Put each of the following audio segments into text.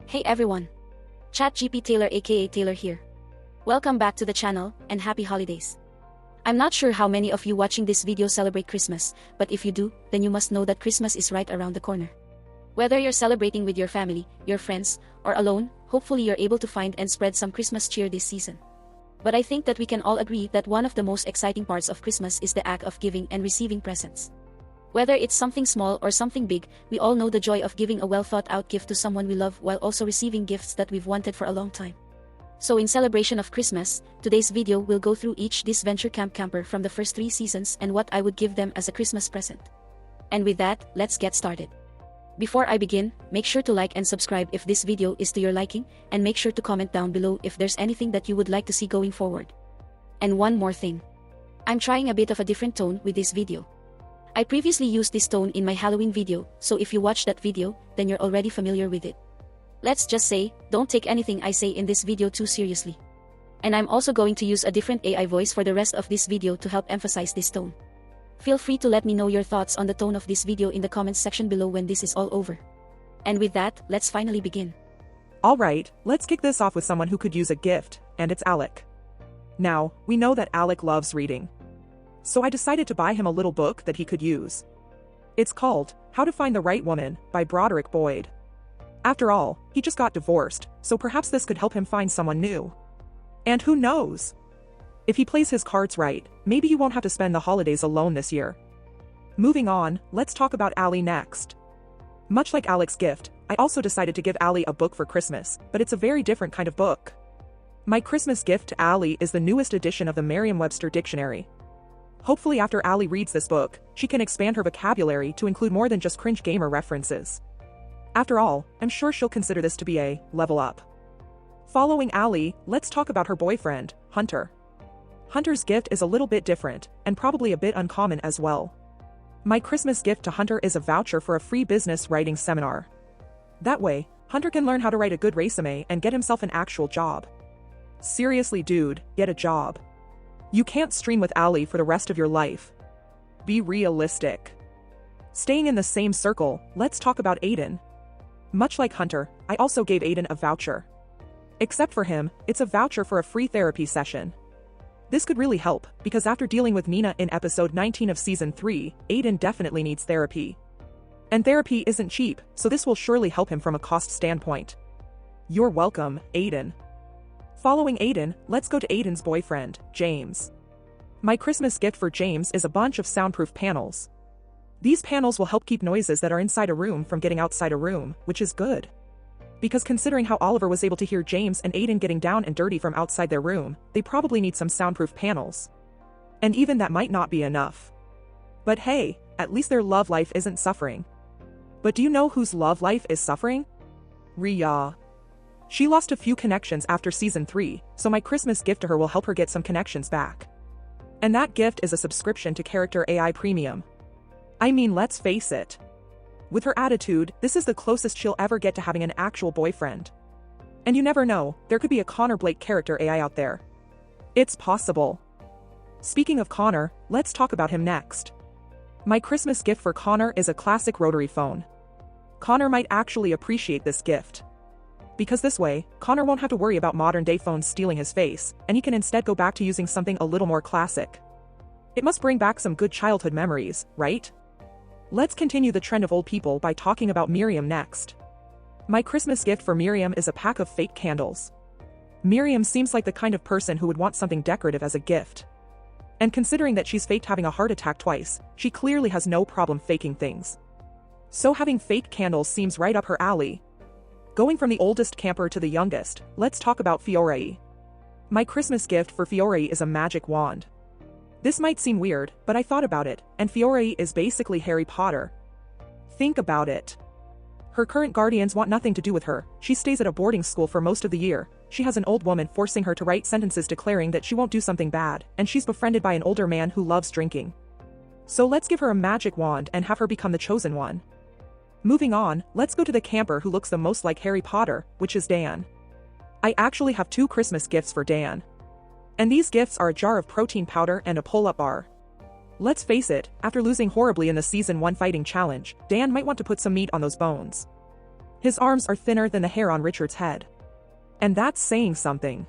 Hey everyone! ChatGP Taylor aka Taylor here. Welcome back to the channel, and happy holidays. I'm not sure how many of you watching this video celebrate Christmas, but if you do, then you must know that Christmas is right around the corner. Whether you're celebrating with your family, your friends, or alone, hopefully you're able to find and spread some Christmas cheer this season. But I think that we can all agree that one of the most exciting parts of Christmas is the act of giving and receiving presents. Whether it's something small or something big, we all know the joy of giving a well-thought-out gift to someone we love while also receiving gifts that we've wanted for a long time. So in celebration of Christmas, today's video will go through each Disventure Camp camper from the first 3 seasons and what I would give them as a Christmas present. And with that, let's get started. Before I begin, make sure to like and subscribe if this video is to your liking, and make sure to comment down below if there's anything that you would like to see going forward. And one more thing. I'm trying a bit of a different tone with this video. I previously used this tone in my Halloween video, so if you watched that video, then you're already familiar with it. Let's just say, don't take anything I say in this video too seriously. And I'm also going to use a different AI voice for the rest of this video to help emphasize this tone. Feel free to let me know your thoughts on the tone of this video in the comments section below when this is all over. And with that, let's finally begin. Alright, let's kick this off with someone who could use a gift, and it's Alec. Now, we know that Alec loves reading. So I decided to buy him a little book that he could use. It's called How to Find the Right Woman by Broderick Boyd. After all, he just got divorced, so perhaps this could help him find someone new. And who knows? If he plays his cards right, maybe he won't have to spend the holidays alone this year. Moving on, let's talk about Allie next. Much like Alec's gift, I also decided to give Allie a book for Christmas, but it's a very different kind of book. My Christmas gift to Allie is the newest edition of the Merriam-Webster Dictionary. Hopefully after Allie reads this book, she can expand her vocabulary to include more than just cringe gamer references. After all, I'm sure she'll consider this to be a level up. Following Allie, let's talk about her boyfriend, Hunter. Hunter's gift is a little bit different, and probably a bit uncommon as well. My Christmas gift to Hunter is a voucher for a free business writing seminar. That way, Hunter can learn how to write a good resume and get himself an actual job. Seriously dude, get a job. You can't stream with Allie for the rest of your life. Be realistic. Staying in the same circle, let's talk about Aiden. Much like Hunter, I also gave Aiden a voucher. Except for him, it's a voucher for a free therapy session. This could really help, because after dealing with Nina in episode 19 of season 3, Aiden definitely needs therapy. And therapy isn't cheap, so this will surely help him from a cost standpoint. You're welcome, Aiden. Following Aiden, let's go to Aiden's boyfriend, James. My Christmas gift for James is a bunch of soundproof panels. These panels will help keep noises that are inside a room from getting outside a room, which is good. Because considering how Oliver was able to hear James and Aiden getting down and dirty from outside their room, they probably need some soundproof panels. And even that might not be enough. But hey, at least their love life isn't suffering. But do you know whose love life is suffering? Riya. She lost a few connections after season 3, so my Christmas gift to her will help her get some connections back. And that gift is a subscription to Character AI Premium. I mean, let's face it. With her attitude, this is the closest she'll ever get to having an actual boyfriend. And you never know, there could be a Connor Blake Character AI out there. It's possible. Speaking of Connor, let's talk about him next. My Christmas gift for Connor is a classic rotary phone. Connor might actually appreciate this gift. Because this way, Connor won't have to worry about modern-day phones stealing his face, and he can instead go back to using something a little more classic. It must bring back some good childhood memories, right? Let's continue the trend of old people by talking about Miriam next. My Christmas gift for Miriam is a pack of fake candles. Miriam seems like the kind of person who would want something decorative as a gift. And considering that she's faked having a heart attack twice, she clearly has no problem faking things. So having fake candles seems right up her alley. Going from the oldest camper to the youngest, let's talk about Fiore. My Christmas gift for Fiore is a magic wand. This might seem weird, but I thought about it, and Fiore is basically Harry Potter. Think about it. Her current guardians want nothing to do with her, she stays at a boarding school for most of the year, she has an old woman forcing her to write sentences declaring that she won't do something bad, and she's befriended by an older man who loves drinking. So let's give her a magic wand and have her become the chosen one. Moving on, let's go to the camper who looks the most like Harry Potter, which is Dan. I actually have 2 Christmas gifts for Dan. And these gifts are a jar of protein powder and a pull-up bar. Let's face it, after losing horribly in the Season 1 fighting challenge, Dan might want to put some meat on those bones. His arms are thinner than the hair on Richard's head. And that's saying something.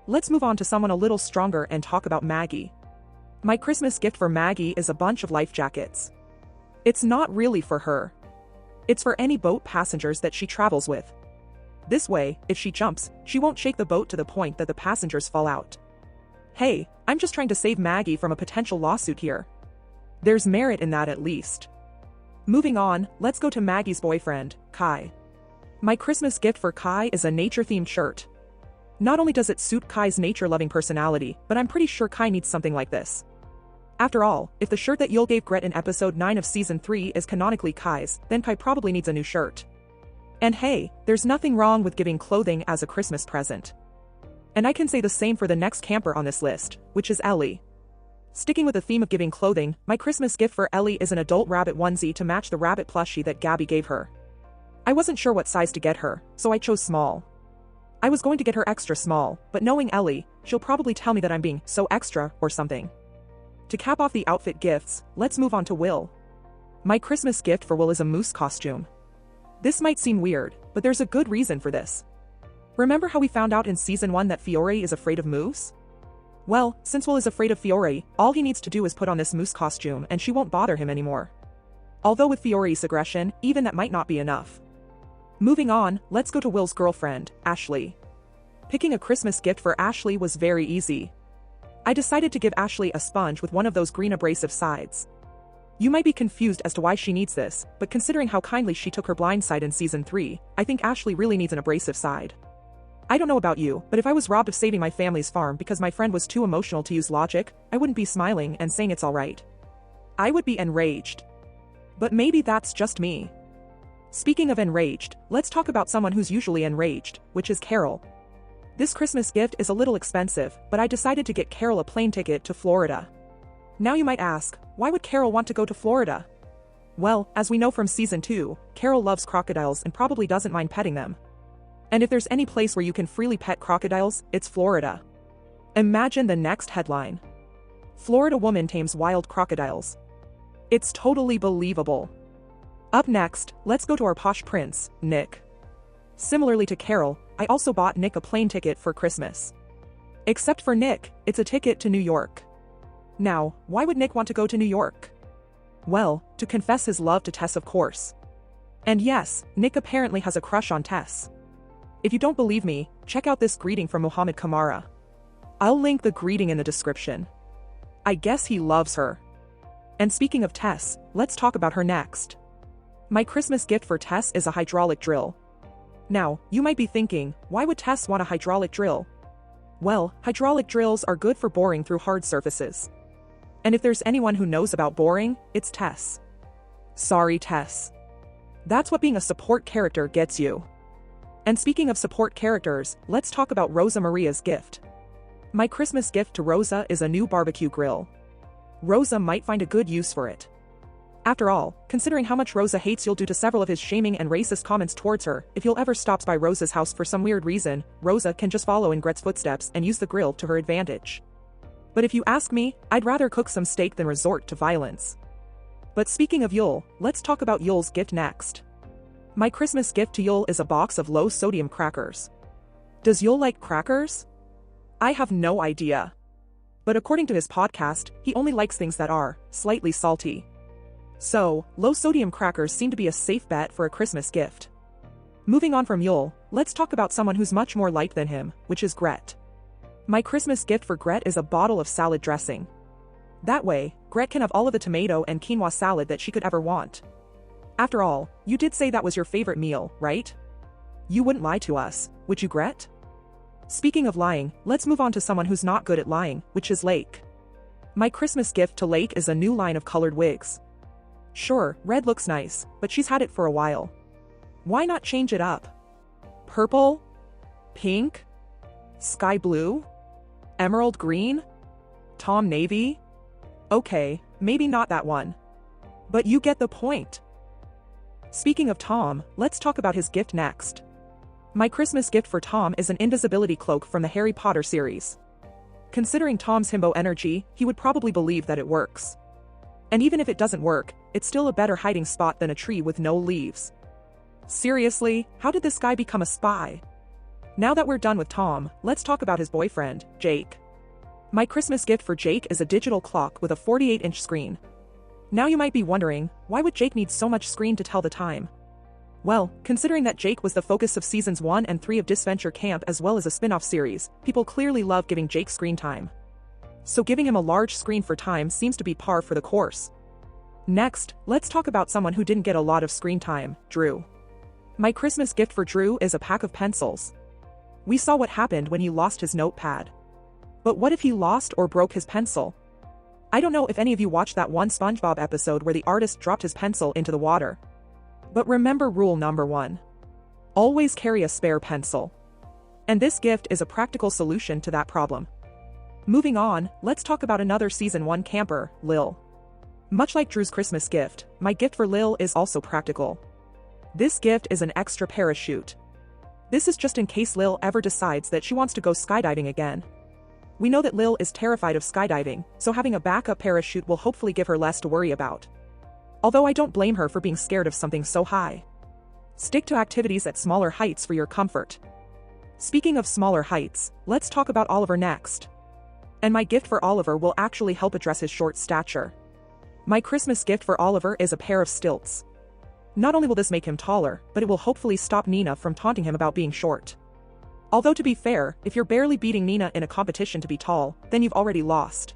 Let's move on to someone a little stronger and talk about Maggy. My Christmas gift for Maggy is a bunch of life jackets. It's not really for her. It's for any boat passengers that she travels with. This way, if she jumps, she won't shake the boat to the point that the passengers fall out. Hey, I'm just trying to save Maggy from a potential lawsuit here. There's merit in that at least. Moving on, let's go to Maggy's boyfriend, Kai. My Christmas gift for Kai is a nature-themed shirt. Not only does it suit Kai's nature-loving personality, but I'm pretty sure Kai needs something like this. After all, if the shirt that Lill gave Grett in episode 9 of season 3 is canonically Kai's, then Kai probably needs a new shirt. And hey, there's nothing wrong with giving clothing as a Christmas present. And I can say the same for the next camper on this list, which is Ellie. Sticking with the theme of giving clothing, my Christmas gift for Ellie is an adult rabbit onesie to match the rabbit plushie that Gabby gave her. I wasn't sure what size to get her, so I chose small. I was going to get her extra small, but knowing Ellie, she'll probably tell me that I'm being so extra or something. To cap off the outfit gifts, let's move on to Will. My Christmas gift for Will is a moose costume. This might seem weird, but there's a good reason for this. Remember how we found out in season 1 that Fiore is afraid of moose? Well, since Will is afraid of Fiore, all he needs to do is put on this moose costume and she won't bother him anymore. Although with Fiore's aggression, even that might not be enough. Moving on, let's go to Will's girlfriend, Ashley. Picking a Christmas gift for Ashley was very easy. I decided to give Ashley a sponge with one of those green abrasive sides. You might be confused as to why she needs this, but considering how kindly she took her blind side in season 3, I think Ashley really needs an abrasive side. I don't know about you, but if I was robbed of saving my family's farm because my friend was too emotional to use logic, I wouldn't be smiling and saying it's alright. I would be enraged. But maybe that's just me. Speaking of enraged, let's talk about someone who's usually enraged, which is Karol. This Christmas gift is a little expensive, but I decided to get Karol a plane ticket to Florida. Now you might ask, why would Karol want to go to Florida? Well, as we know from season 2, Karol loves crocodiles and probably doesn't mind petting them. And if there's any place where you can freely pet crocodiles, it's Florida. Imagine the next headline. Florida woman tames wild crocodiles. It's totally believable. Up next, let's go to our posh prince, Nick. Similarly to Karol, I also bought Nick a plane ticket for Christmas. Except for Nick, it's a ticket to New York. Now, why would Nick want to go to New York? Well, to confess his love to Tess, of course. And yes, Nick apparently has a crush on Tess. If you don't believe me, check out this greeting from Mohammed Kamara. I'll link the greeting in the description. I guess he loves her. And speaking of Tess, let's talk about her next. My Christmas gift for Tess is a hydraulic drill. Now, you might be thinking, why would Tess want a hydraulic drill? Well, hydraulic drills are good for boring through hard surfaces. And if there's anyone who knows about boring, it's Tess. Sorry, Tess. That's what being a support character gets you. And speaking of support characters, let's talk about Rosa Maria's gift. My Christmas gift to Rosa is a new barbecue grill. Rosa might find a good use for it. After all, considering how much Rosa hates Lill due to several of his shaming and racist comments towards her, if Lill ever stops by Rosa's house for some weird reason, Rosa can just follow in Grett's footsteps and use the grill to her advantage. But if you ask me, I'd rather cook some steak than resort to violence. But speaking of Lill, let's talk about Lill's gift next. My Christmas gift to Lill is a box of low-sodium crackers. Does Lill like crackers? I have no idea. But according to his podcast, he only likes things that are slightly salty. So, low-sodium crackers seem to be a safe bet for a Christmas gift. Moving on from Lill, let's talk about someone who's much more liked than him, which is Grett. My Christmas gift for Grett is a bottle of salad dressing. That way, Grett can have all of the tomato and quinoa salad that she could ever want. After all, you did say that was your favorite meal, right? You wouldn't lie to us, would you, Grett? Speaking of lying, let's move on to someone who's not good at lying, which is Lake. My Christmas gift to Lake is a new line of colored wigs. Sure, red looks nice, but she's had it for a while. Why not change it up? Purple? Pink? Sky blue? Emerald green? Tom navy? Okay, maybe not that one. But you get the point. Speaking of Tom, let's talk about his gift next. My Christmas gift for Tom is an invisibility cloak from the Harry Potter series. Considering Tom's himbo energy, he would probably believe that it works. And even if it doesn't work, it's still a better hiding spot than a tree with no leaves. Seriously, how did this guy become a spy? Now that we're done with Tom, let's talk about his boyfriend, Jake. My Christmas gift for Jake is a digital clock with a 48-inch screen. Now you might be wondering, why would Jake need so much screen to tell the time? Well, considering that Jake was the focus of seasons 1 and 3 of Disventure Camp as well as a spin-off series, people clearly love giving Jake screen time. So giving him a large screen for time seems to be par for the course. Next, let's talk about someone who didn't get a lot of screen time, Drew. My Christmas gift for Drew is a pack of pencils. We saw what happened when he lost his notepad. But what if he lost or broke his pencil? I don't know if any of you watched that one SpongeBob episode where the artist dropped his pencil into the water. But remember rule number 1. Always carry a spare pencil. And this gift is a practical solution to that problem. Moving on, let's talk about another season 1 camper, Lill. Much like Drew's Christmas gift, my gift for Lill is also practical. This gift is an extra parachute. This is just in case Lill ever decides that she wants to go skydiving again. We know that Lill is terrified of skydiving, so having a backup parachute will hopefully give her less to worry about. Although I don't blame her for being scared of something so high. Stick to activities at smaller heights for your comfort. Speaking of smaller heights, let's talk about Oliver next. And my gift for Oliver will actually help address his short stature. My Christmas gift for Oliver is a pair of stilts. Not only will this make him taller, but it will hopefully stop Nina from taunting him about being short. Although to be fair, if you're barely beating Nina in a competition to be tall, then you've already lost.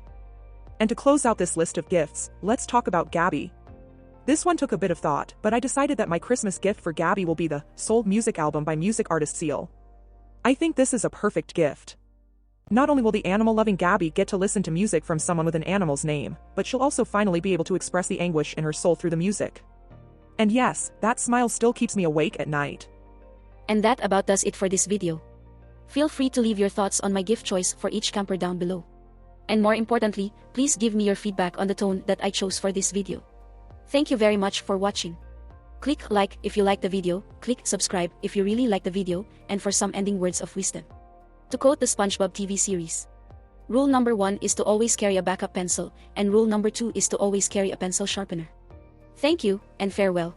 And to close out this list of gifts, let's talk about Gabby. This one took a bit of thought, but I decided that my Christmas gift for Gabby will be the Sold Music album by music artist Seal. I think this is a perfect gift. Not only will the animal-loving Gabby get to listen to music from someone with an animal's name, but she'll also finally be able to express the anguish in her soul through the music. And yes, that smile still keeps me awake at night. And that about does it for this video. Feel free to leave your thoughts on my gift choice for each camper down below. And more importantly, please give me your feedback on the tone that I chose for this video. Thank you very much for watching. Click like if you like the video, click subscribe if you really like the video, and for some ending words of wisdom. To quote the SpongeBob TV series, rule number 1 is to always carry a backup pencil, and rule number 2 is to always carry a pencil sharpener. Thank you, and farewell.